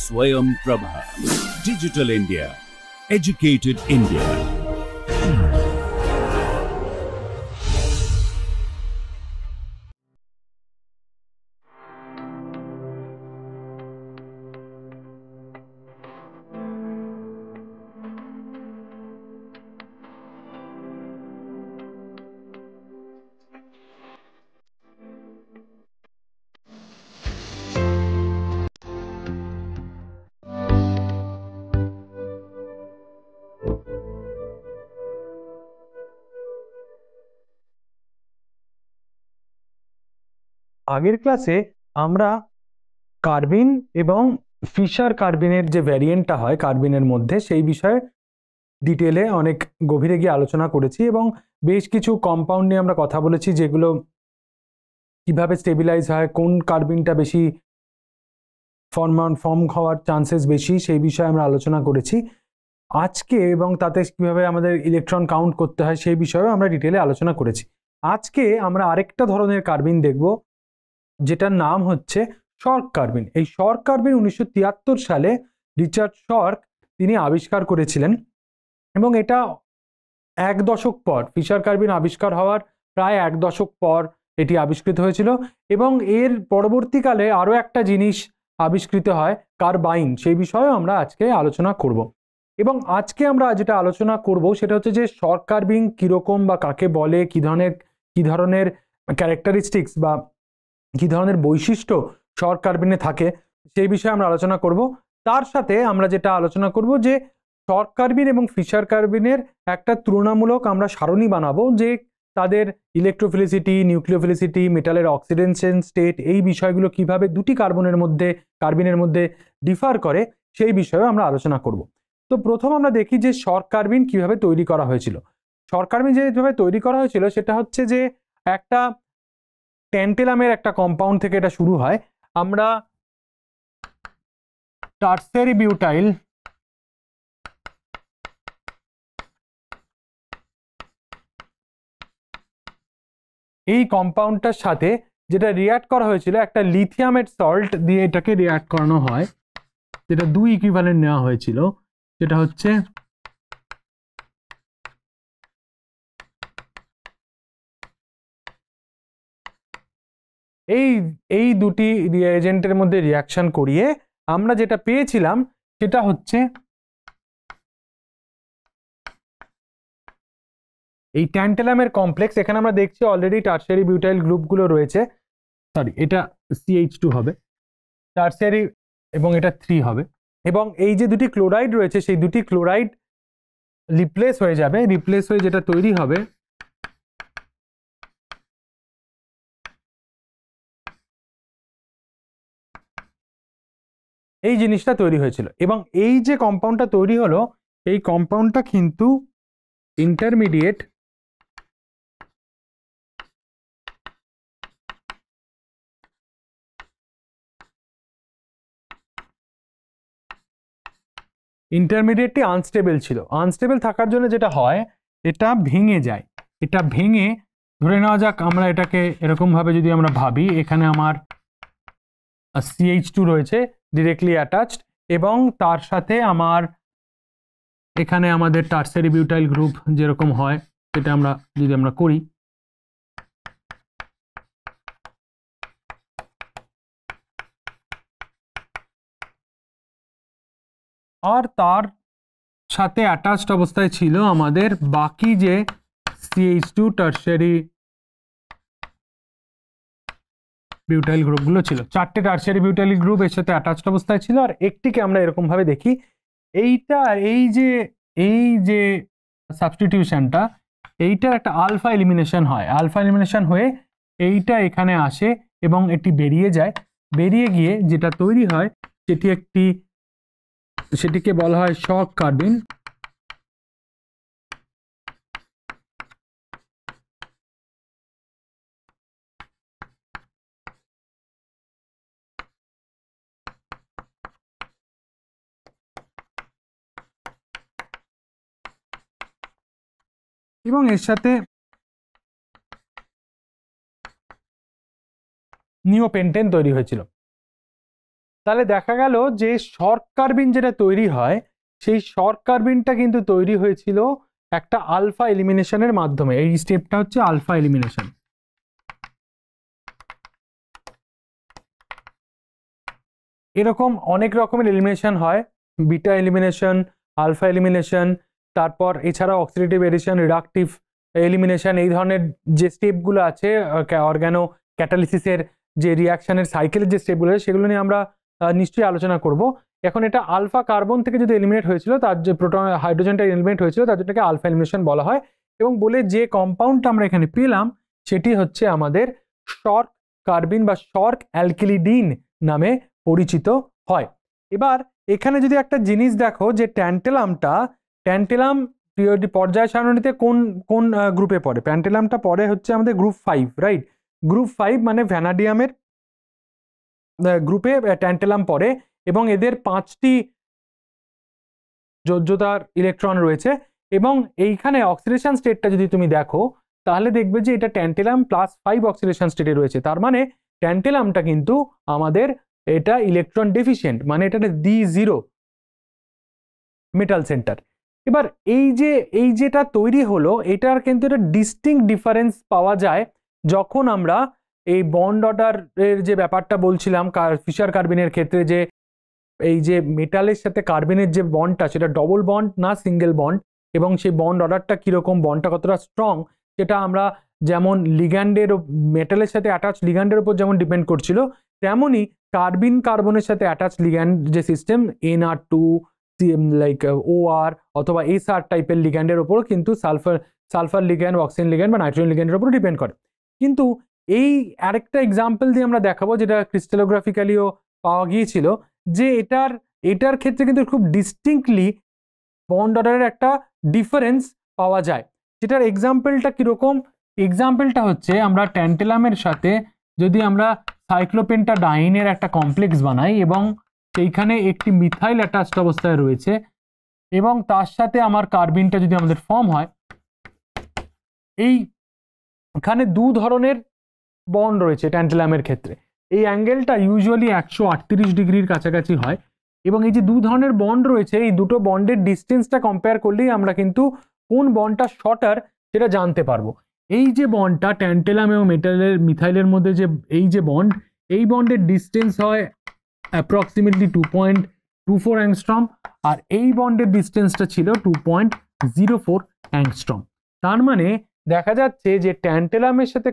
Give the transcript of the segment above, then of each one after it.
Swayam Prabha. Digital India. Educated India. আগের ক্লাসে আমরা কার্বিন এবং ফিশার কার্বিনের যে ভ্যারিয়েন্টটা হয় কার্বিনের মধ্যে সেই বিষয়ে ডিটেলে অনেক গভীরে গিয়ে আলোচনা করেছি এবং বেশ কিছু কম্পাউন্ড নিয়ে আমরা কথা বলেছি যেগুলো কিভাবে স্টেবিলাইজ হয়, কোন কার্বিনটা বেশি ফর্ম হওয়ার চান্সেস বেশি, সেই বিষয়ে আমরা আলোচনা করেছি। আজকে এবং তাতে কিভাবে আমাদের ইলেকট্রন কাউন্ট করতে হয় সেই বিষয়েও আমরা ডিটেলে আলোচনা করেছি। আজকে আমরা আরেকটা ধরনের কার্বিন দেখব যেটার নাম হচ্ছে শর্ক কার্বিন। এই শর্ক কার্বিন 1973 সালে রিচার্ড শর্ক তিনি আবিষ্কার করেছিলেন এবং এটা এক দশক পর, ফিশার কার্বিন আবিষ্কার হওয়ার প্রায় এক দশক পর এটি আবিষ্কৃত হয়েছিল এবং এর পরবর্তীকালে আরও একটা জিনিস আবিষ্কৃত হয় কার্বাইন, সেই বিষয়েও আমরা আজকে আলোচনা করব। এবং আজকে আমরা যেটা আলোচনা করব সেটা হচ্ছে যে শর্ক কার্বিন কীরকম বা কাকে বলে, কী ধরনের ক্যারেক্টারিস্টিক্স বা কী ধরনের বৈশিষ্ট্য শর্ক কার্বিনে থাকে সেই বিষয়ে আমরা আলোচনা করব। তার সাথে আমরা যেটা আলোচনা করব যে শর্ক কার্বিন এবং ফিশার কার্বিনের একটা তুলনামূলক আমরা সারণী বানাবো যে তাদের ইলেকট্রোফিলিসিটি, নিউক্লিওফিলিসিটি, মেটালের অক্সিডেশন স্টেট, এই বিষয়গুলো কিভাবে দুটি কার্বিনের মধ্যে ডিফার করে সেই বিষয়েও আমরা আলোচনা করব। তো প্রথম আমরা দেখি যে শর্ক কার্বিন কিভাবে তৈরি করা হয়েছিল। শর্ক কার্বিন যেভাবে তৈরি করা হয়েছিল সেটা হচ্ছে যে একটা ট্যান্টেলামের একটা কম্পাউন্ড থেকে এটা শুরু হয়। আমরা টারশিয়ারি বিউটাইল এই কম্পাউন্ডটার সাথে যেটা রিঅ্যাক্ট করা হয়েছিল একটা লিথিয়ামেট সল্ট দিয়ে এটাকে রিঅ্যাক্ট করানো হয়, যেটা 2 ইকুইভ্যালেন্ট নেওয়া হয়েছিল, যেটা হচ্ছে এই দুটি রিয়েজেন্টের মধ্যে রিয়াকশন করিয়ে আমরা যেটা পেয়েছিলাম সেটা হচ্ছে এই ট্যান্টালামের কমপ্লেক্স। এখানে আমরা দেখছি অলরেডি টারশিয়ারি বিউটাইল গ্রুপগুলো রয়েছে, সরি এটা CH2 হবে টারশিয়ারি এবং এটা 3 হবে, এবং এই যে দুটি ক্লোরাইড রয়েছে সেই দুটি ক্লোরাইড রিপ্লেস হয়ে যাবে, রিপ্লেস হয়ে যেটা তৈরি হবে এই জিনিসটা তৈরি হয়েছিল। এবং এই যে কম্পাউন্ডটা তৈরি হলো এই কম্পাউন্ডটা কিন্তু ইন্টারমিডিয়েট ইন্টারমিডিয়েটটি আনস্টেবল ছিল। আনস্টেবল থাকার জন্য যেটা হয় এটা ভেঙে যায়। এটা ভেঙে ধরে নেওয়া যাক আমরা এটাকে এরকমভাবে যদি আমরা ভাবি, এখানে আমার CH2 রয়েছে ডিরেক্টলি অ্যাটাচড এবং তার সাথে আমার এখানে আমাদের টারশিয়ারি বিউটাইল গ্রুপ যেরকম হয় সেটা আমরা যদি আমরা করি, আর তার সাথে অ্যাটাচড অবস্থায় ছিল আমাদের বাকি যে CH2 টারশিয়ারি বিউটাইল গ্রুপগুলো ছিল। 4টে টারশিয়ারি বিউটাইল গ্রুপ এর সাথে অ্যাটাচড অবস্থায় ছিল, আর একটিকে আমরা এরকম ভাবে দেখি এই যে সাবস্টিটিউশনটা এইটার একটা আলফা এলিমিনেশন হয়। আলফা এলিমিনেশন হয়ে এইটা এখানে আসে এবং এটি বেরিয়ে যায়। বেরিয়ে গিয়ে যেটা তৈরি হয় সেটিকে বলা হয় শর্ক কার্বিন। এবং এর সাথে নিওপেন্টেন তৈরি হয়েছিল। তাহলে দেখা গেল যে শর্ট কার্বিন যেটা তৈরি হয় সেই শর্ট কার্বিনটা কিন্তু তৈরি হয়েছিল একটা আলফা এলিমিনেশনের মাধ্যমে। এই স্টেপটা হচ্ছে আলফা এলিমিনেশন। এরকম অনেক রকমের এলিমিনেশন হয়, বিটা এলিমিনেশন, আলফা এলিমিনেশন, তারপর এছাড়া অক্সিডেটিভ এডিশন, রিডাকটিভ এলিমিনেশন, এই ধরনের যে স্টেপগুলো আছে অর্গানো ক্যাটালিসিসের যে রিয়াকশনের সাইকেলের যে স্টেপগুলো আছে সেগুলো নিয়ে আমরা নিশ্চয়ই আলোচনা করব। এখন এটা আলফা কার্বন থেকে যদি এলিমিনেট হয়েছিল, তার যে প্রোটন হাইড্রোজেনটা এলিমিনেট হয়েছিল তার জন্য আলফা এলিমিনেশন বলা হয়। এবং বলে যে কম্পাউন্ডটা আমরা এখানে পেলাম সেটি হচ্ছে আমাদের শর্ট কার্বিন বা শর্ট অ্যালকিলিডিন নামে পরিচিত হয়। এবার এখানে যদি একটা জিনিস দেখো যে ট্যান্টেলাম পর্যায় সারণীতে কোন কোন গ্রুপে পড়ে? ট্যান্টেলামটা পড়ে হচ্ছে আমাদের গ্রুপ 5, রাইট? গ্রুপ 5 মানে ভ্যানাডিয়ামের গ্রুপে ট্যান্টেলাম পড়ে এবং এদের 5টি যোজ্যতার ইলেকট্রন রয়েছে। এবং এইখানে অক্সিডেশন স্টেটটা যদি তুমি দেখো তাহলে দেখবে যে এটা ট্যান্টেলাম +5 অক্সিডেশন স্টেটে রয়েছে। তার মানে ট্যান্টেলামটা কিন্তু আমাদের এটা ইলেকট্রন ডেফিশিয়েন্ট, মানে এটা D0 মেটাল সেন্টার। এবার এই যেটা তৈরি হলো এটার কিন্তু একটা ডিস্টিংক্ট ডিফারেন্স পাওয়া যায় যখন আমরা এই বন্ড অর্ডারের যে ব্যাপারটা বলছিলাম ফিশার কার্বিনের ক্ষেত্রে, যে এই যে মেটালের সাথে কার্বিনের যে বন্ডটা সেটা ডবল বন্ড না সিঙ্গেল বন্ড, এবং সেই বন্ড অর্ডারটা কিরকম, বন্ডটা কতটা স্ট্রং, সেটা আমরা যেমন লিগ্যান্ডের মেটালের সাথে অ্যাটাচ লিগ্যান্ডের উপর যেমন ডিপেন্ড করছিল, তেমনই কার্বিন কার্বনের সাথে অ্যাটাচ লিগ্যান্ড যে সিস্টেম NR2 লাইক OR অথবা SR টাইপের লিগ্যান্ডের উপরও কিন্তু সালফার লিগ্যান্ড, অক্সিজেন লিগ্যান্ড বা নাইট্রোজেন লিগ্যান্ডের উপর ডিপেন্ড করে। কিন্তু এই আরেকটা এক্সাম্পল দিয়ে আমরা দেখাবো যেটা ক্রিস্টালোগ্রাফিক্যালিও পাওয়া গিয়েছিল, যে এটার ক্ষেত্রে কিন্তু খুব ডিস্টিংক্টলি বন্ড অর্ডারের একটা ডিফারেন্স পাওয়া যায়। যেটার এক্সাম্পলটা কিরকম? এক্সাম্পলটা হচ্ছে আমরা ট্যান্টেলামের সাথে যদি আমরা সাইক্লোপেন্টাডাইনের একটা কমপ্লেক্স বানাই এবং সেইখানে একটি মিথাইল অ্যাটাচড অবস্থায় রয়েছে এবং তার সাথে আমার কার্বিনটা যদি আমাদের ফর্ম হয়, এইখানে দু ধরনের বন্ড রয়েছে ট্যান্টেলামের ক্ষেত্রে। এই অ্যাঙ্গেলটা ইউজুয়ালি 138 ডিগ্রির কাছাকাছি হয় এবং এই যে দু ধরনের বন্ড রয়েছে এই দুটো বন্ডের ডিস্টেন্সটা কম্পেয়ার করলেই আমরা কিন্তু কোন বন্ডটা শর্টার সেটা জানতে পারবো। এই যে বন্ডটা ট্যান্টেলাম এবং মিথাইলের মধ্যে যে এই যে বন্ড, এই বন্ডের ডিস্টেন্স হয় অ্যাপ্রক্সিমেটলি 2.24 অ্যাংস্ট্রম আর এই বন্ডের ডিস্টেন্সটা ছিল 2.04 অ্যাংস্ট্রম। তার মানে দেখা যাচ্ছে যে ট্যান্টেলামের সাথে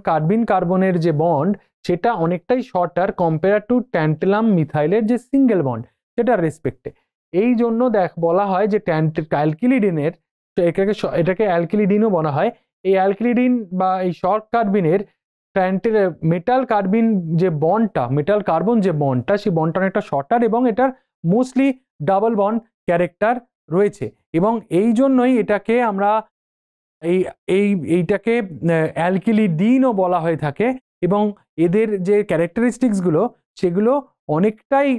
কার্বিন কার্বনের যে বন্ড সেটা অনেকটাই শর্টার কম্পেয়ার টু ট্যান্টেলাম মিথাইলের যে সিঙ্গেল বন্ড সেটার রেসপেক্টে। এই জন্য বলা হয় যে অ্যালকিলিডিনের, এটাকে অ্যালকিলিডিনও বলা হয়, এই অ্যালকিলিডিন বা এই শর্ট কার্বিনের মেটাল কার্বিন যে বন্ডটা, মেটাল কার্বন যে বন্ডটা, সেই বন্ডটা অনেকটা শর্টার এবং এটার মোস্টলি ডাবল বন্ড ক্যারেক্টার রয়েছে এবং এই জন্যই এটাকে আমরা এইটাকে অ্যালকিলিডিনও বলা হয়ে থাকে এবং এদের যে ক্যারেক্টারিস্টিক্সগুলো সেগুলো অনেকটাই,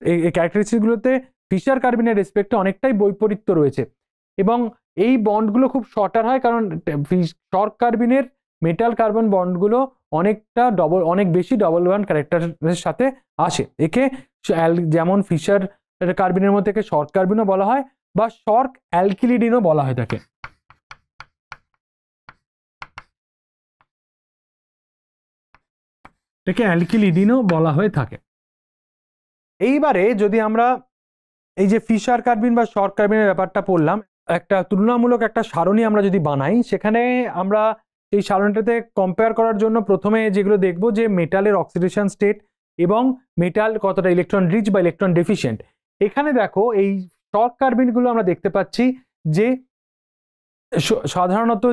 এই ক্যারেক্টারিস্টিক্সগুলোতে ফিশার কার্বিনের রেসপেক্টে অনেকটাই বৈপরীত্য রয়েছে এবং এই বন্ডগুলো খুব শর্টার হয় কারণ শর্ট কার্বিনের মেটাল কার্বন বন্ডগুলো অনেক বেশি ডবল বন্ড ক্যারেক্টারের সাথে আসে। একে যেমন ফিশার কার্বিনের মধ্যে থেকে শর্ট কার্বিনও বলা হয় বা শর্ট অ্যালকিলিডিনও বলা হয় থাকে। এটাকে অ্যালকিলিডিনও বলা হয়ে থাকে। এইবারে যদি আমরা এই যে ফিশার কার্বিন বা শর্ট কার্বিনের ব্যাপারটা পড়লাম, একটা তুলনামূলক একটা সারণী আমরা যদি বানাই, সেখানে আমরা এই সারণীটাতে কম্পেয়ার করার জন্য প্রথমে যেগুলো দেখব যে মেটালের অক্সিডেশন স্টেট এবং মেটাল কতটা ইলেকট্রন রিচ বা ইলেকট্রন ডেফিশিয়েন্ট। এখানে দেখো এই শর্ট কার্বিনগুলো আমরা দেখতে পাচ্ছি যে সাধারণত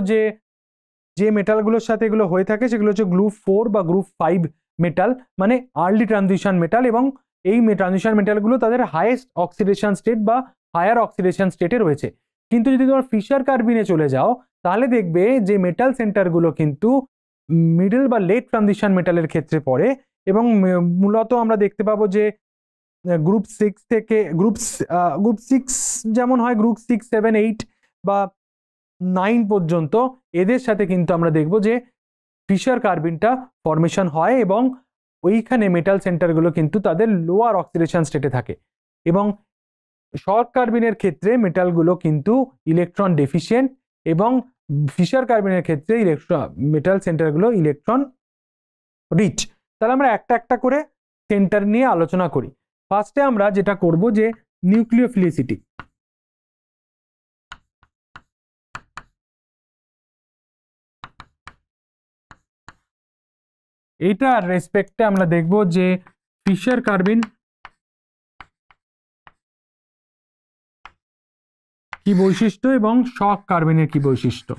যে মেটালগুলোর সাথে এগুলো হয়ে থাকে সেগুলো হচ্ছে গ্রুপ 4 বা গ্রুপ 5 মেটাল, মানে আর্লি ট্রানজিশন মেটাল, এবং এই ট্রানজিশন মেটালগুলো তাদের হাইয়েস্ট অক্সিডেশন স্টেট বা হায়ার অক্সিডেশন স্টেটে রয়েছে। কিন্তু যদি তোমরা ফিশার কার্বিনে চলে যাও তাহলে দেখবে যে মেটাল সেন্টারগুলো কিন্তু মিডল বা লেট ট্রানজিশন মেটালের ক্ষেত্রে পড়ে এবং মূলত আমরা দেখতে পাবো যে গ্রুপ 6 থেকে গ্রুপ 6 যেমন হয় গ্রুপ 6, 7, 8 বা 9 পর্যন্ত, এদের সাথে কিন্তু আমরা দেখব যে ফিশার কার্বিনটা ফরমেশন হয় এবং ওইখানে মেটাল সেন্টারগুলো কিন্তু তাদের লোয়ার অক্সিডেশন স্টেটে থাকে এবং শর্ট কার্বিনের ক্ষেত্রে মেটালগুলো কিন্তু ইলেকট্রন ডেফিসিয়েন্ট এবং ফিশার কার্বিনের ক্ষেত্রে মেটাল সেন্টারগুলো ইলেকট্রন রিচ। তাহলে আমরা একটা একটা করে সেন্টার নিয়ে আলোচনা করি। ফার্স্টে আমরা যেটা করব যে নিউক্লিওফিলিসিটি। এইটার রেসপেক্টে আমরা দেখব যে ফিশার কার্বিন কি বৈশিষ্ট্য এবং শক কার্বিনের কি বৈশিষ্ট্য।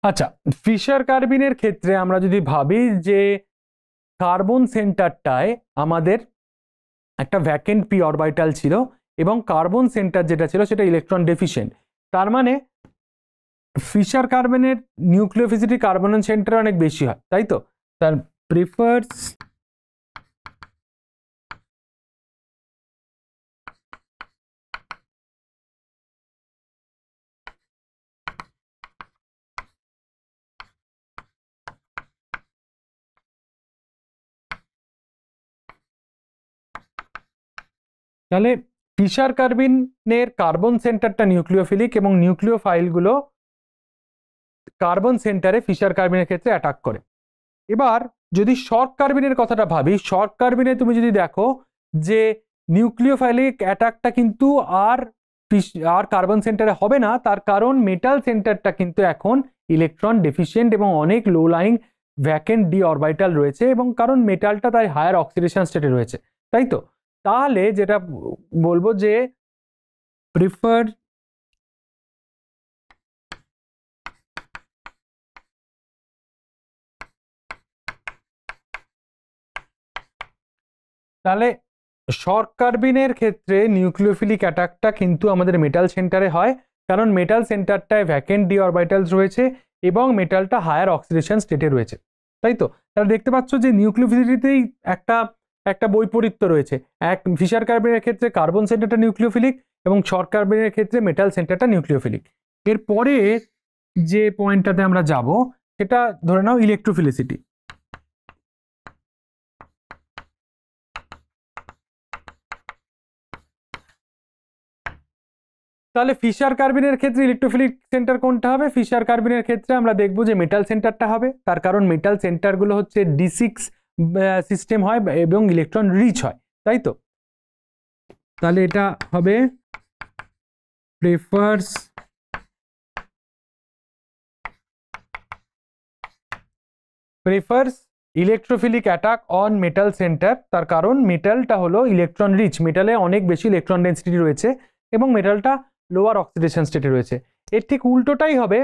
আচ্ছা, ফিশার কার্বিনের ক্ষেত্রে আমরা যদি ভাবি যে কার্বন সেন্টারটায় আমাদের একটা ভ্যাকেন্ট পি অরবিটাল ছিল এবং কার্বন সেন্টার যেটা ছিল সেটা ইলেকট্রন ডেফিসিয়েন্ট, তার মানে ফিশার কার্বনের নিউক্লিওফিলিসিটি কার্বন সেন্টারে অনেক বেশি হয়, তাই তো? তার প্রিফার্স তাহলে ফিশার কার্বিনের কার্বন সেন্টারটা নিউক্লিওফিলিক এবং নিউক্লিওফাইলগুলো কার্বন সেন্টারে ফিশার কার্বিনের ক্ষেত্রে অ্যাটাক করে। এবার যদি শর্ট কার্বিনের কথাটা ভাবি, শর্ট কার্বিনে তুমি যদি দেখো যে নিউক্লিওফাইলিক অ্যাটাকটা কিন্তু আর কার্বন সেন্টারে হবে না, তার কারণ মেটাল সেন্টারটা কিন্তু এখন ইলেকট্রন ডেফিসিয়েন্ট এবং অনেক low lying vacant D orbital রয়েছে এবং কারণ মেটালটা তাই হায়ার অক্সিডেশন স্টেটে রয়েছে, তাই তো? তাহলে যেটা বলবো যে প্রিফার তাহলে শর্ট কার্বিনের ক্ষেত্রে নিউক্লিওফিলিক অ্যাটাকটা কিন্তু আমাদের মেটাল সেন্টারে হয়, কারণ মেটাল সেন্টারটায় ভ্যাকেন্ট ডি অরবিটালস রয়েছে এবং মেটালটা হায়ার অক্সিডেশন স্টেটে রয়েছে, তাই তো? তাহলে দেখতে পাচ্ছ যে নিউক্লিওফিলিটিতেই একটা একটা বৈপরীত্য রয়েছে। এক ফিশার কার্বিনের ক্ষেত্রে কার্বন সেন্টারটা নিউক্লিওফিলিক এবং শর্ট কার্বিনের ক্ষেত্রে মেটাল সেন্টারটা নিউক্লিওফিলিক। এরপরে যে পয়েন্টটাতে আমরা যাব সেটা ধরে নাও ইলেকট্রোফিলিসিটি। তাহলে ফিশার কার্বিনের ক্ষেত্রে ইলেকট্রোফিলিক সেন্টার কোনটা হবে? ফিশার কার্বিনের ক্ষেত্রে আমরা দেখব যে মেটাল সেন্টারটা হবে, তার কারণ মেটাল সেন্টারগুলো হচ্ছে D6 সিস্টেম হয় এবং ইলেকট্রন রিচ হয়, তাই তো? তাহলে এটা হবে prefers electrophilic attack on metal centre, তার কারণ মেটালটা হলো ইলেকট্রন রিচ, মেটালে অনেক বেশি ইলেকট্রন ডেন্সিটি রয়েছে এবং মেটালটা লোয়ার অক্সিডেশন স্টেটে রয়েছে। এর ঠিক উল্টোটাই হবে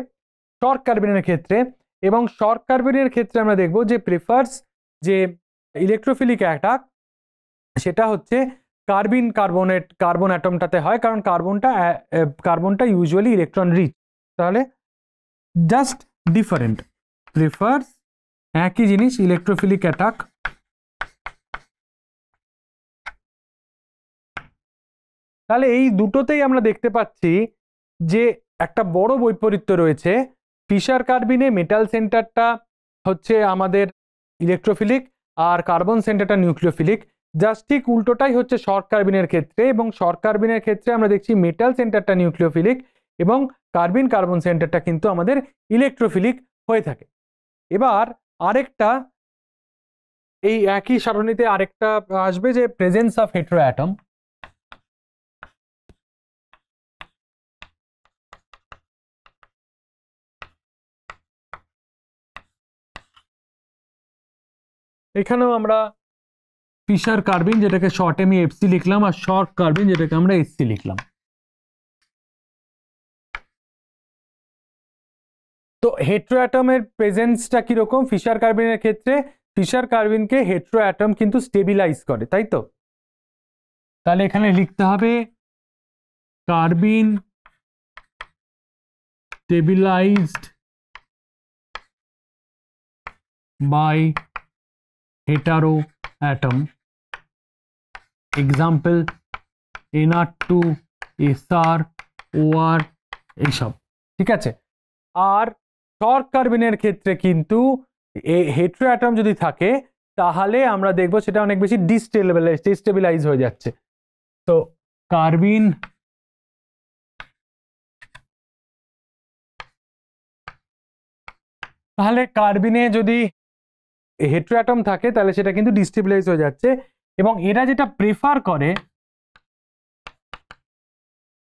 শর্ট কার্বিনের ক্ষেত্রে এবং শর্ট কার্বিনের ক্ষেত্রে আমরা দেখব যে প্রেফার্স যে ইলেকট্রোফিলিক অ্যাটাক সেটা হচ্ছে কার্বন অ্যাটমটাতে হয়, কারণ কার্বনটা ইউজুয়ালি ইলেকট্রন রিচ। তাহলে জাস্ট ডিফারেন্ট, প্রেফার্স একই জিনিস ইলেকট্রোফিলিক অ্যাটাক তাহলে এই দুটোতেই আমরা দেখতে পাচ্ছি যে একটা বড় বৈপরীত্য রয়েছে। ফিশার কার্বিনে মেটাল সেন্টারটা হচ্ছে আমাদের ইলেকট্রোফিলিক আর কার্বন সেন্টারটা নিউক্লিওফিলিক, জাস্ট ঠিক উল্টোটাই হচ্ছে শর্ট কার্বিনের ক্ষেত্রে এবং শর্ট কার্বিনের ক্ষেত্রে আমরা দেখছি মেটাল সেন্টারটা নিউক্লিওফিলিক এবং কার্বন সেন্টারটা কিন্তু আমাদের ইলেকট্রোফিলিক হয়ে থাকে। এবার আরেকটা এই একই সারণীতে আরেকটা আসবে যে প্রেজেন্স অফ হেটেরো অ্যাটম। এখানেও আমরা ফিশার কার্বিন যেটাকে শর্ট আমি এফসি লিখলাম আর শর্ট কার্বিন যেটাকে আমরা এসসি লিখলাম। তো হেটেরো অ্যাটমের প্রেজেন্সটা কিরকম? ফিশার কার্বিনের ক্ষেত্রে ফিশার কার্বিনকে হেটেরো অ্যাটম কিন্তু স্টেবিলাইজ করে, তাই তো? তাহলে এখানে লিখতে হবে carbene stabilized by hetero atom, example NR2 SR OR এইসব, ঠিক আছে? আর শর্ট কার্বিনের ক্ষেত্রে কিন্তু হেটেরো অ্যাটম যদি থাকে তাহলে আমরা দেখবো সেটা অনেক বেশি ডিস্টেবিলাইজ হয়ে যাচ্ছে। তো কার্বিন তাহলে কার্বিনে যদি হেটেরো অ্যাটম থাকে তাহলে সেটা কিন্তু ডিস্টেবিলাইজ হয়ে যাচ্ছে, এবং এরা যেটা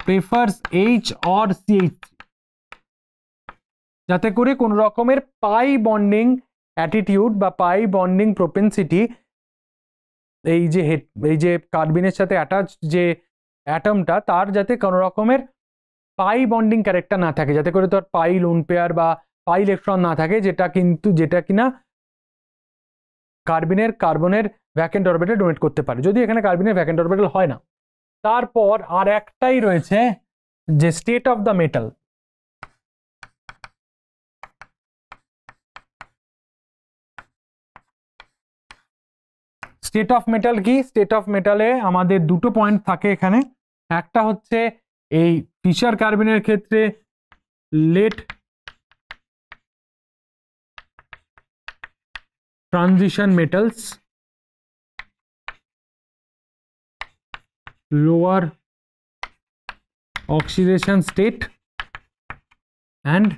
প্রেফার্স H or CH, যাতে করে কোন রকমের পাই বন্ডিং অ্যাটিটিউড বা পাই বন্ডিং প্রোপেন্সিটি এই যে কার্বিনের সাথে অ্যাটাচ যে অ্যাটমটা তার যাতে কোনো রকমের পাই বন্ডিং ক্যারেক্টার না থাকে, যাতে করে তার পাই লোন পেয়ার বা পাই ইলেকট্রন না থাকে, যেটা কিনা কার্বনের ভ্যাকেন্ট অরবিটাল ডোনেট করতে পারে, যদি এখানে কার্বনের ভ্যাকেন্ট অরবিটাল হয় না। তারপর আর একটাই রয়েছে যে state of the metal. State of metal কি? স্টেট অফ মেটালে আমাদের দুটো পয়েন্ট থাকে এখানে। একটা হচ্ছে এই ফিশার কার্বিনের ক্ষেত্রে late transition metals, lower oxidation state and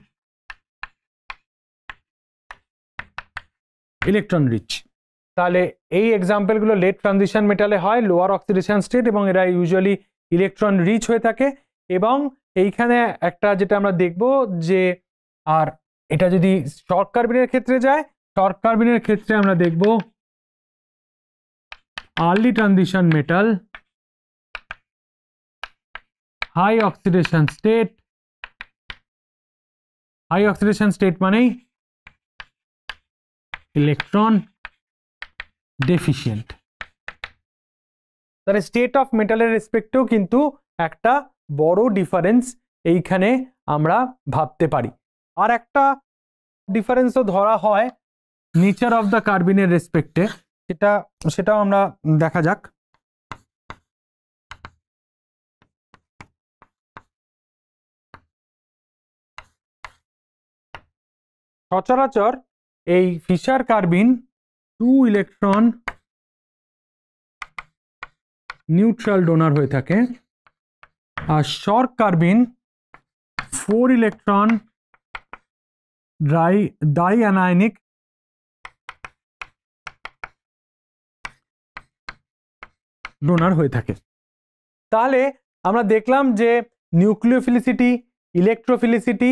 electron rich. তাহলে এই এক্সাম্পলগুলো লেট ট্রানজিশন মেটালে হয়, লোয়ার অক্সিডেশন স্টেট, এবং এরা ইউজুয়ালি ইলেকট্রন রিচ হয়ে থাকে। এবং এইখানে একটা যেটা আমরা দেখব যে, আর এটা যদি শর্ট কার্বিনের ক্ষেত্রে যায়, শর্ট কার্বিনের ক্ষেত্রে আমরা দেখব early transition metal, high oxidation state. High oxidation state মানেই ইলেকট্রন ডেফিশিয়েন্ট। তাহলে স্টেট অফ মেটালের রেসপেক্টেও কিন্তু একটা বড় ডিফারেন্স এইখানে আমরা ভাবতে পারি। আর একটা ডিফারেন্সও ধরা হয় নেচার অফ দ্য কার্বিনের রেসপেক্টে, সেটাও আমরা দেখা যাক। সচরাচর এই ফিশার কার্বিন 2 ইলেকট্রন নিউট্রাল ডোনার হয়ে থাকে, আর short কার্বিন 4 electron die anionic donor হয়ে থাকে। তাহলে আমরা দেখলাম যে নিউক্লিওফিলিসিটি, ইলেকট্রোফিলিসিটি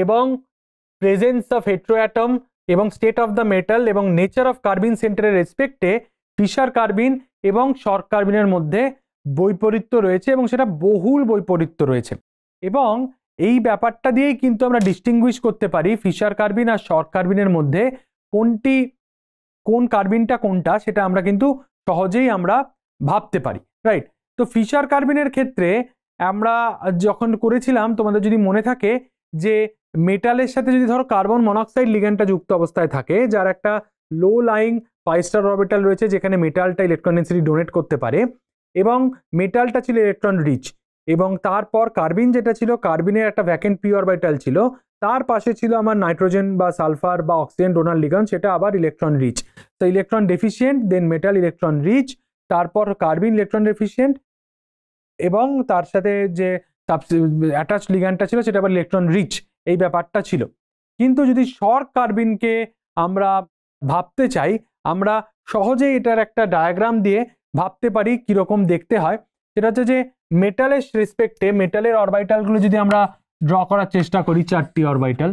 এবং প্রেজেন্স অফ হেটেরো অ্যাটম এবং স্টেট অফ দ্য মেটাল এবং নেচার অফ কার্বিন সেন্টারের রেসপেক্টে ফিশার কার্বিন এবং শর্ট কার্বিনের মধ্যে বৈপরীত্য রয়েছে, এবং সেটা বহুল বৈপরীত্য রয়েছে। এবং এই ব্যাপারটা দিয়েই কিন্তু আমরা ডিস্টিংগুইশ করতে পারি ফিশার কার্বিন আর শর্ট কার্বিনের মধ্যে কোন কার্বিনটা কোনটা, সেটা আমরা কিন্তু সহজেই আমরা ভাবতে পারি, রাইট? তো ফিশার কার্বিনের ক্ষেত্রে আমরা যখন করেছিলাম, তোমাদের যদি মনে থাকে যে মেটালের সাথে যদি ধরো কার্বন মনোক্সাইড লিগ্যান্ডটা যুক্ত অবস্থায় থাকে, যার একটা লো লাইং পাই স্টার অরবিটাল রয়েছে যেখানে মেটালটা ইলেকট্রন ডেন্সিটি ডোনেট করতে পারে, এবং মেটালটা ছিল ইলেকট্রন রিচ, এবং তারপর কার্বিন যেটা ছিল, কার্বিনের একটা ভ্যাকেন্ট পি অরবিটাল ছিল, তার পাশে ছিল আমার নাইট্রোজেন বা সালফার বা অক্সিজেন ডোনার লিগ্যান্ড, সেটা আবার ইলেকট্রন রিচ। তো ইলেকট্রন ডেফিসিয়েন্ট, দেন মেটাল ইলেকট্রন রিচ, তারপর কার্বিন ইলেকট্রন ডেফিসিয়েন্ট, এবং তার সাথে যে অ্যাটাচ লিগ্যান্ডটা ছিল সেটা আবার ইলেকট্রন রিচ, এই ব্যাপারটা ছিল। কিন্তু যদি শর্ট কার্বিনকে আমরা ভাবতে চাই, আমরা সহজেই এটার একটা ডায়াগ্রাম দিয়ে ভাবতে পারি কিরকম দেখতে হয়। সেটা হচ্ছে যে মেটালের রেসপেক্টে মেটালের অরবিটালগুলো যদি আমরা ড্র করার চেষ্টা করি, 4টি অরবিটাল,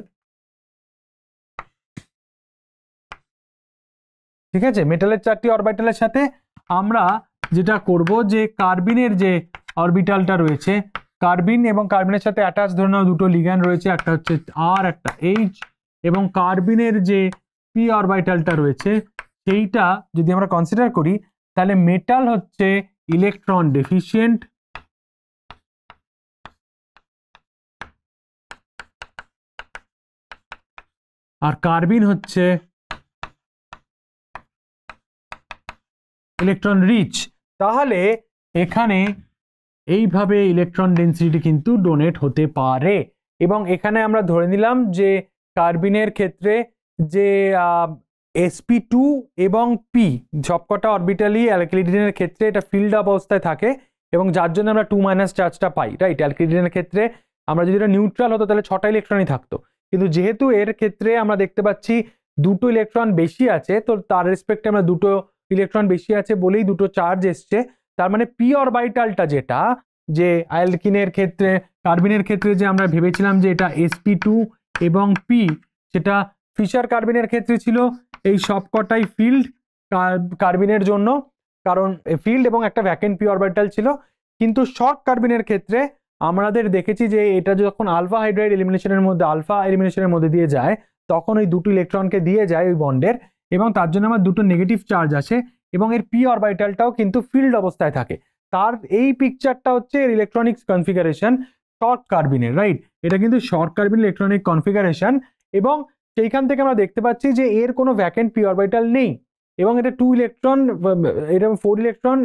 ঠিক আছে? মেটালের 4টি অরবিটালের সাথে আমরা যেটা করব যে কার্বিনের যে অরবিটালটা রয়েছে, কার্বিন এবং কার্বিনের সাথে অ্যাটাচ ধরে নাও দুটো লিগ্যান্ড রয়েছে, একটা হচ্ছে আর একটা এইচ, এবং কার্বিনের যে পি অরবিটালটা রয়েছে সেইটা যদি আমরা কনসিডার করি, তাহলে মেটাল হচ্ছে ইলেকট্রন ডেফিসিয়েন্ট, আর কার্বিন হচ্ছে ইলেকট্রন রিচ। তাহলে এখানে এইভাবে ইলেকট্রন ডেন্সিটি কিন্তু ডোনেট হতে পারে। এবং এখানে আমরা ধরে নিলাম যে কার্বিনের ক্ষেত্রে যে sp2 এবং p সবকটা অরবিটালি অ্যালকিলিডিনের ক্ষেত্রে এটা ফিল্ড আপ অবস্থায় থাকে এবং যার জন্য আমরা 2- চার্জটা পাই, রাইট। অ্যালকিলিডিনের ক্ষেত্রে আমরা যদি এটা নিউট্রাল হতো তাহলে 6টা ইলেকট্রনই থাকতো, কিন্তু যেহেতু এর ক্ষেত্রে আমরা দেখতে পাচ্ছি 2টো ইলেকট্রন বেশি আছে, তো তার রেসপেক্টে আমরা 2টো ইলেকট্রন বেশি আছে বলেই 2টো চার্জ এসছে। তার মানে p অরবিটালটা যেটা যে অ্যালকিনের ক্ষেত্রে কার্বিনের ক্ষেত্রে যে আমরা ভেবেছিলাম যে এটা sp2 এবং p, সেটা ফিশার কার্বিনের ক্ষেত্রে ছিল এই সবকটাই ফিল্ড কার্বিনের জন্য, কারণ ফিল্ড এবং একটা ভ্যাকেন্ট p অরবিটাল ছিল। কিন্তু শর্ট কার্বিনের ক্ষেত্রে আমাদের দেখেছি যে এটা যখন আলফা হাইড্রাইড এলিমিনেশনের মধ্যে দিয়ে যায় তখন ওই 2টো ইলেকট্রনকে দিয়ে যায় ওই বন্ডের, এবং তার জন্য আমার 2টো নেগেটিভ চার্জ আসে এবং এর p অরবিটালটাও কিন্তু ফিল্ড অবস্থায় থাকে। তার এই পিকচারটা হচ্ছে এর ইলেকট্রনিক্স কনফিগারেশন শর্ট কার্বিনের, রাইট। এটা কিন্তু শর্ট কার্বিন ইলেকট্রনিক কনফিগারেশন, এবং সেইখান থেকে আমরা দেখতে পাচ্ছি যে এর কোনো ভ্যাকেন্ট p অরবিটাল নেই এবং এটা 2 ইলেকট্রন, এটা 4 ইলেকট্রন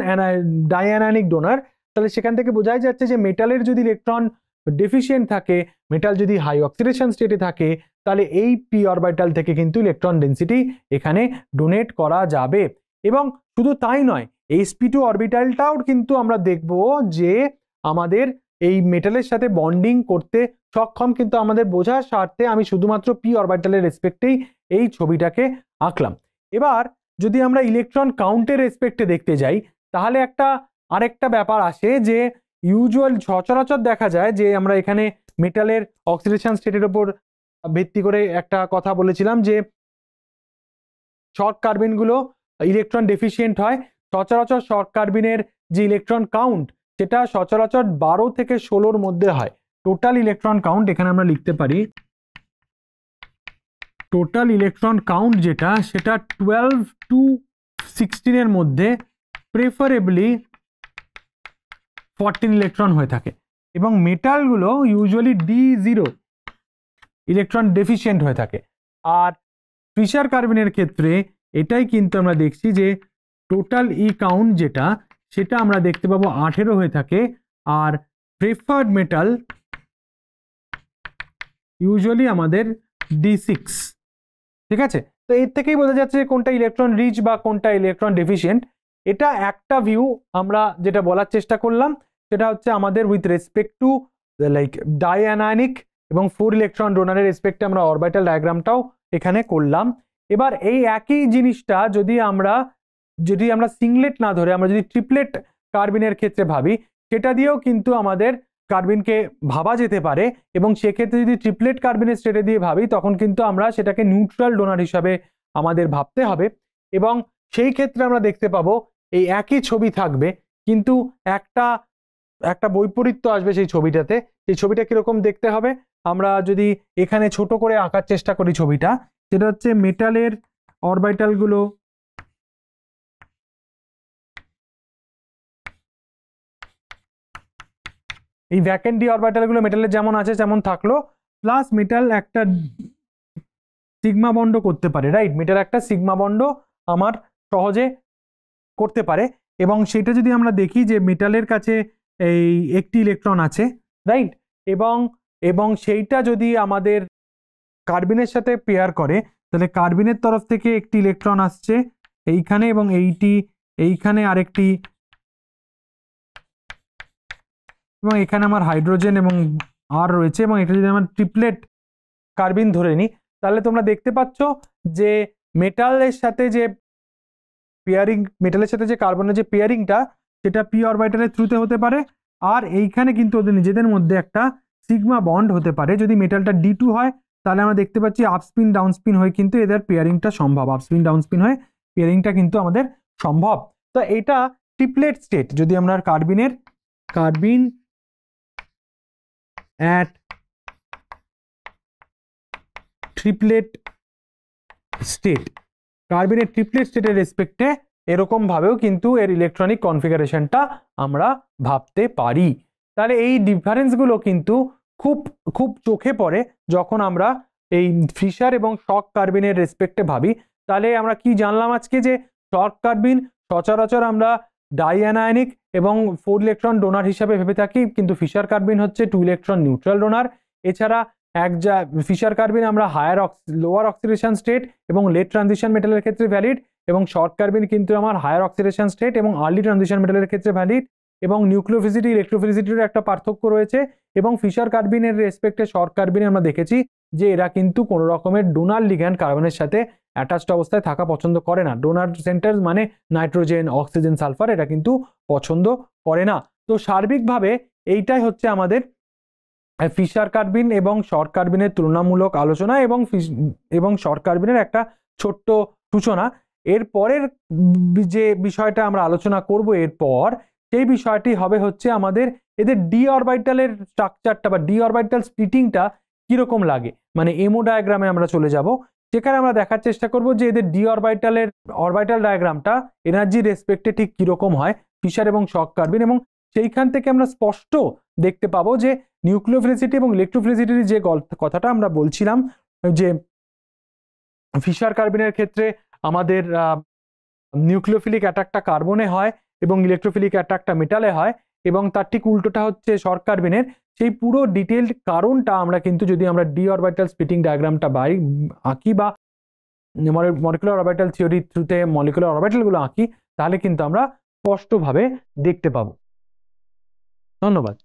ডাইঅ্যানায়নিক ডোনার। তাহলে সেখান থেকে বোঝাই যাচ্ছে যে মেটালের যদি ইলেকট্রন ডেফিসিয়েন্ট থাকে, মেটাল যদি হাই অক্সিডেশন স্টেটে থাকে, তাহলে এই p অরবিটাল থেকে কিন্তু ইলেকট্রন ডেন্সিটি এখানে ডোনেট করা যাবে। এবং শুধু তাই নয়, sp2 অরবিটালটাও কিন্তু আমরা দেখব যে আমাদের এই মেটালের সাথে বন্ডিং করতে সক্ষম, কিন্তু আমাদের বোঝার স্বার্থে আমি শুধুমাত্র p অরবিটালের রেসপেক্টেই এই ছবিটাকে আঁকলাম। এবার যদি আমরা ইলেকট্রন কাউন্টের রেসপেক্টে দেখতে যাই তাহলে আরেকটা ব্যাপার আসে যে ইউজুয়াল সচরাচর দেখা যায় যে আমরা এখানে মেটালের অক্সিডেশন স্টেটের উপর ভিত্তি করে একটা কথা বলেছিলাম যে শর্ট কার্বিনগুলো ইলেকট্রন ডেফিসিয়েন্ট হয়। সচরাচর শর্ট কার্বিনের যে ইলেকট্রন কাউন্ট সেটা সচরাচর 12 থেকে 16-র মধ্যে হয়। টোটাল ইলেকট্রন কাউন্ট এখানে আমরা লিখতে পারি, টোটাল ইলেকট্রন কাউন্ট যেটা সেটা 12 to 16-এর মধ্যে, প্রেফারেবলি 14 ইলেকট্রন হয়ে থাকে। এবং মেটালগুলো ইউজুয়ালি d0 ইলেকট্রন ডেফিসিয়েন্ট হয়ে থাকে। আর ফিশার কার্বিনের ক্ষেত্রে এটাই কিন্তু আমরা দেখছি যে টোটাল ই কাউন্ট যেটা সেটা আমরা দেখতে পাবো 18 হয়ে থাকে, আর প্রেফার্ড মেটাল ইউজুয়ালি আমাদের d6, ঠিক আছে। তো এর থেকেই বোঝা যাচ্ছে যে কোনটা ইলেকট্রন রিচ বা কোনটা ইলেকট্রন ডেফিসিয়েন্ট। এটা একটা ভিউ আমরা যেটা বলার চেষ্টা করলাম, সেটা হচ্ছে আমাদের উইথ রেসপেক্ট টু লাইক ডাইঅ্যানায়নিক এবং 4 ইলেকট্রন ডোনারের রেসপেক্টে আমরা অরবিটাল ডায়াগ্রামটাও এখানে করলাম। এবার এই একই জিনিসটা যদি আমরা সিংলেট না ধরে আমরা যদি ট্রিপলেট কার্বিনের ক্ষেত্রে ভাবি, সেটা দিয়েও কিন্তু আমাদের কার্বিনকে ভাবা যেতে পারে, এবং সেক্ষেত্রে যদি ট্রিপলেট কার্বিনের স্টেটে দিয়ে ভাবি তখন কিন্তু আমরা সেটাকে নিউট্রাল ডোনার হিসাবে আমাদের ভাবতে হবে। এবং সেই ক্ষেত্রে আমরা দেখতে পাবো এই একই ছবি থাকবে, কিন্তু একটা বৈপরীত্য আসবে সেই ছবিটাতে। সেই ছবিটা কিরকম দেখতে হবে আমরা যদি এখানে ছোট করে আঁকার চেষ্টা করি ছবিটা, সেটা হচ্ছে মেটালের অরবিটালগুলো এই ভ্যাকেন্ট ডি অরবিটালগুলো মেটালের যেমন আছে তেমন থাকলো, প্লাস মেটাল একটা সিগমা বন্ড করতে পারে, রাইট। মেটাল একটা সিগমা বন্ড আমার সহজে করতে পারে, এবং সেটা যদি আমরা দেখি যে মেটালের কাছে এই একটি ইলেকট্রন আছে, রাইট, এবং সেইটা যদি আমাদের কার্বিনের সাথে পেয়ার করে তাহলে কার্বিনের তরফ থেকে একটি ইলেকট্রন আসছে এইখানে এবং এইখানে আরেকটি, এবং এখানে আমার হাইড্রোজেন এবং আর রয়েছে, এবং এটা যদি আমার ট্রিপলেট কার্বিন ধরে নিই তাহলে তোমরা দেখতে পাচ্ছ যে মেটালের সাথে যে কার্বনের যে পেয়ারিংটা সেটা p অরবিটালের থ্রুতে হতে পারে, আর এইখানে কিন্তু ওদের নিজেদের মধ্যে একটা সিগমা বন্ড হতে পারে। যদি মেটালটা d2 হয় তাহলে আমরা দেখতে পাচ্ছি আপস্পিন ডাউনস্পিন হয়ে কিন্তু এদের পেয়ারিংটা সম্ভব, আপস্পিন ডাউনস্পিন হয়ে পেয়ারিংটা কিন্তু আমাদের সম্ভব। তো এটা ট্রিপলেট স্টেট। যদি আমরা কার্বিন অ্যাট ট্রিপলেট স্টেট, কার্বিনের ট্রিপলেট স্টেটের রেসপেক্টে এরকম ভাবেও কিন্তু এর ইলেকট্রনিক কনফিগারেশনটা আমরা ভাবতে পারি। তাহলে এই ডিফারেন্সগুলো কিন্তু খুব খুব চোখে পড়ে যখন আমরা এই ফিশার এবং শক কার্বিনের রেসপেক্টে ভাবি। তাহলে আমরা কি জানলাম আজকে, যে শক কার্বিন সচরাচর আমরা ডাইঅ্যানায়নিক এবং 4 ইলেকট্রন ডোনার হিসাবে ভেবে থাকি, কিন্তু ফিশার কার্বিন হচ্ছে 2 ইলেকট্রন নিউট্রাল ডোনার, এছাড়া ফিশার কার্বিন আমরা লোয়ার অক্সিডেশন স্টেট এবং লেট ট্রানজিশন মেটালের ক্ষেত্রে ভ্যালিড, এবং শর্ট কার্বিন কিন্তু আমার হায়ার অক্সিডেশন স্টেট এবং আর্লি ট্রানজিশন মেটালের ক্ষেত্রে ভ্যালিড। এবং নিউক্লিওফিলিসিটি ইলেকট্রোফিলিসিটির একটা পার্থক্য রয়েছে, এবং ফিশার কার্বিনের রেসপেক্টে শর্ট কার্বিনে আমরা দেখেছি যে এরা কিন্তু কোনো রকমের ডোনার লিগ্যান্ড কার্বনের সাথে অ্যাটাচড অবস্থায় থাকা পছন্দ করে না। ডোনার সেন্টার মানে নাইট্রোজেন, অক্সিজেন, সালফার এটা কিন্তু পছন্দ করে না। তো সার্বিকভাবে এইটাই হচ্ছে আমাদের ফিশার কার্বিন এবং শর্ট কার্বিনের তুলনামূলক আলোচনা এবং শর্ট কার্বিনের একটা ছোট্ট সূচনা। এর পরের যে বিষয়টা আমরা আলোচনা করব এরপর, সেই বিষয়টি হবে হচ্ছে আমাদের এদের ডি অরবিটালের স্ট্রাকচারটা বা ডি অরবিটাল স্প্লিটিংটা কিরকম লাগে, মানে এমও ডায়াগ্রামে আমরা চলে যাব, সেখানে আমরা দেখার চেষ্টা করব যে এদের ডি অরবিটালের অরবিটাল ডায়াগ্রামটা এনার্জি রেসপেক্টে ঠিক কিরকম হয় ফিশার এবং শর্ট কার্বিন, এবং সেইখান থেকে আমরা স্পষ্ট দেখতে পাবো যে নিউক্লিওফিলিসিটি এবং ইলেকট্রোফিলিসিটির যে কথাটা আমরা বলছিলাম, যে ফিশার কার্বিনের ক্ষেত্রে আমাদের নিউক্লিওফিলিক অ্যাটাকটা কার্বনে হয় এবং ইলেকট্রোফিলিক অ্যাটাকটা মেটালে হয়, এবং তার ঠিক উল্টোটা হচ্ছে শর্ট কার্বিনের। সেই পুরো ডিটেইলড কারণটা আমরা কিন্তু যদি আমরা ডি অরবিটাল স্প্লিটিং ডায়াগ্রামটা আঁকি বা মলিকুলার অরবিটাল থিওরি থ্রুতে মলিকুলার অরবিটালগুলো আঁকি, তাহলে কিন্তু আমরা স্পষ্টভাবে দেখতে পাবো। ধন্যবাদ।